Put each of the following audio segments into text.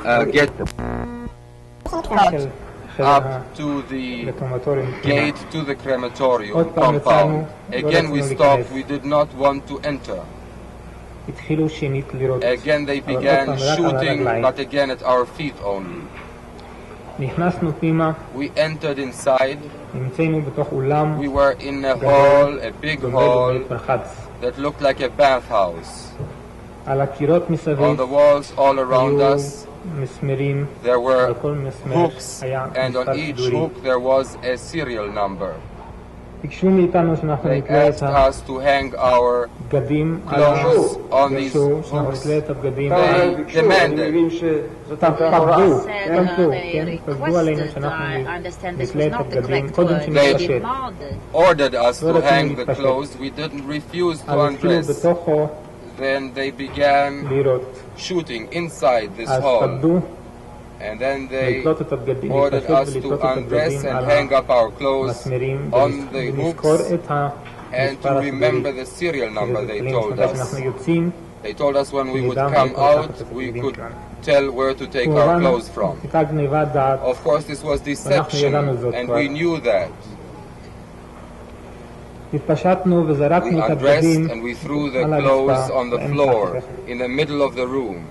get up to the gate to the crematorium compound. Again we stopped, we did not want to enter. Again they began shooting, but again at our feet only. We entered inside. We were in a hall, a big hall that looked like a bathhouse. On the walls all around us there were hooks, and on each hook there was a serial number. They asked us to hang our clothes on these hooks. They demanded. They ordered us to hang the clothes. We didn't refuse to undress. Then they began shooting inside this hall. And then they ordered us to undress and hang up our clothes on the hooks and to remember the serial number they told us. They told us when we would come out, we could tell where to take our clothes from. Of course, this was deception, and we knew that. We undressed and we threw the clothes on the floor in the middle of the room.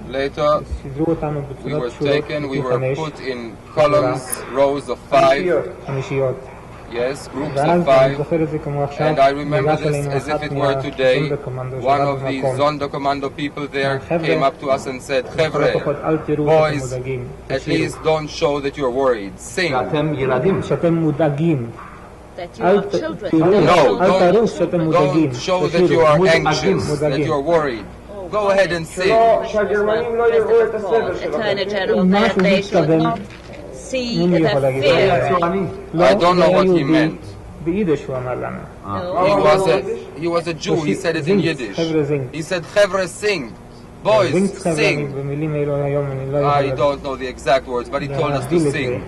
Later, we were taken, we were put in columns, rows of 5. Yes, groups of 5. And I remember this as if it were today. One of the Sonderkommando people there came up to us and said, Chevre, boys, at least don't show that you're worried. Sing. That you are children. No, don't show that you are anxious, that you are worried. Go ahead and sing. Attorney General, that they should not see the fear. I don't know what he meant. He was a Jew, he said it in Yiddish. He said, Chevre, sing. Boys, sing. I don't know the exact words, but he told us to sing.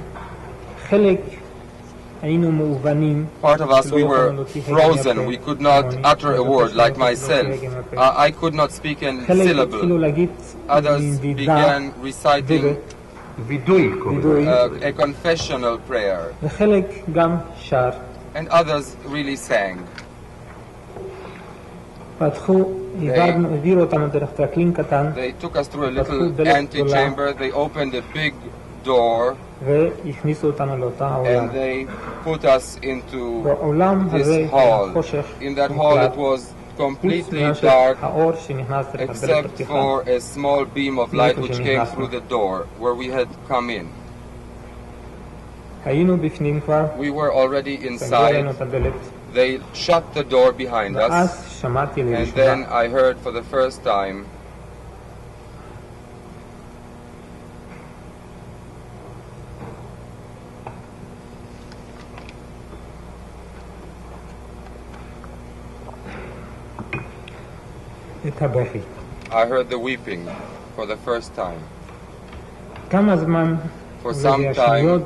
Part of us, we were frozen. We could not utter a word, like myself. I could not speak a syllable. Others began reciting a confessional prayer. And others really sang. They took us through a little antechamber. They opened a big door and they put us into this hall. In that hall it was completely dark except for a small beam of light which came through the door where we had come in. We were already inside. They shut the door behind us, and then I heard for the first time I heard the weeping for the first time. For some time,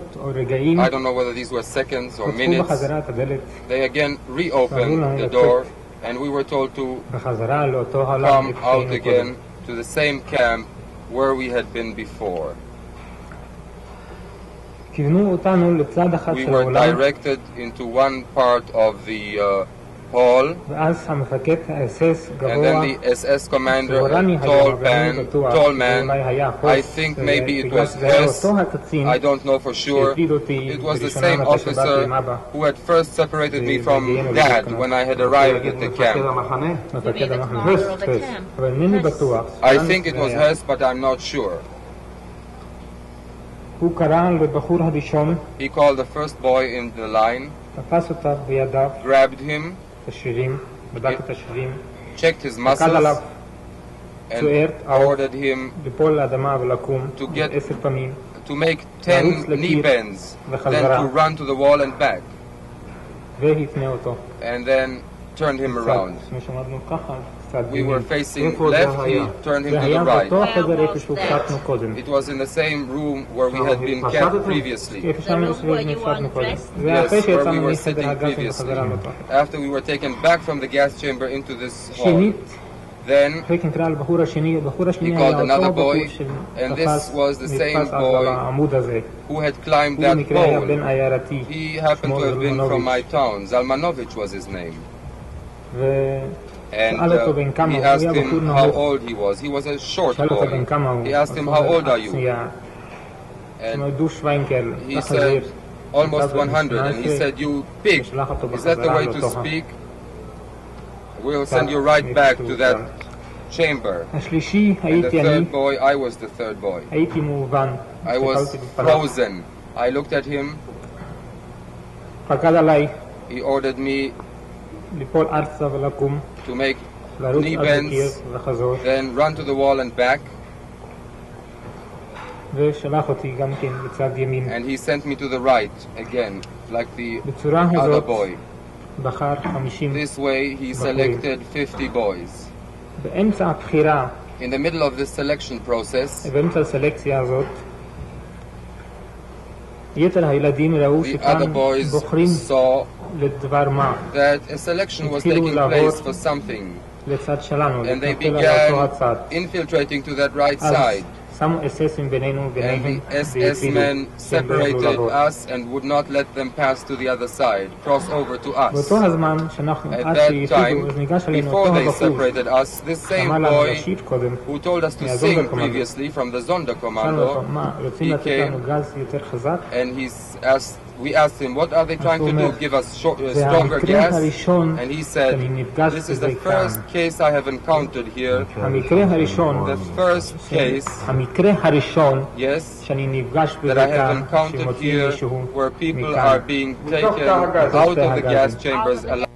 I don't know whether these were seconds or minutes, they again reopened the door and we were told to come out again to the same camp where we had been before. We were directed into one part of the hall, and then the SS commander, a tall man, I think maybe it was Hess, I don't know for sure. It was the same officer who had first separated me from Dad when I had arrived at the camp. I think it was Hess, but I'm not sure. He called the first boy in the line, grabbed him, checked his muscles, and ordered him to make 10 knee bends, then to run to the wall and back, and then turned him around. we were facing left, he turned him to the right. It was in the same room where we had been kept previously. The room where you were dressed? Yes, where we were sitting previously. After we were taken back from the gas chamber into this hall, then he called another boy, and this was the same boy who had climbed that pole. He happened to have been from my town. Zalmanovich was his name. And he asked him how old he was. He was a short boy. He asked him, how old are you? And he said, almost 100. And he said, you pig, is that the way to speak? We'll send you right back to that chamber. And the third boy, I was the third boy. I was frozen. I looked at him. He ordered me to make knee bends, then run to the wall and back. And he sent me to the right again, like the other boy. This way he selected 50 boys. In the middle of this selection process, the other boys saw that a selection was taking place for something, and they began infiltrating to that right side. And the SS men separated us and would not let them pass to the other side, cross over to us. At that time, before they separated us, this same boy who told us to sing previously from the Sonderkommando, he came and we asked him, what are they trying to do? Give us stronger gas? And he said, this is the first case I have encountered here. The first case, yes, that I have encountered here where people are being taken out of the gas chambers alive.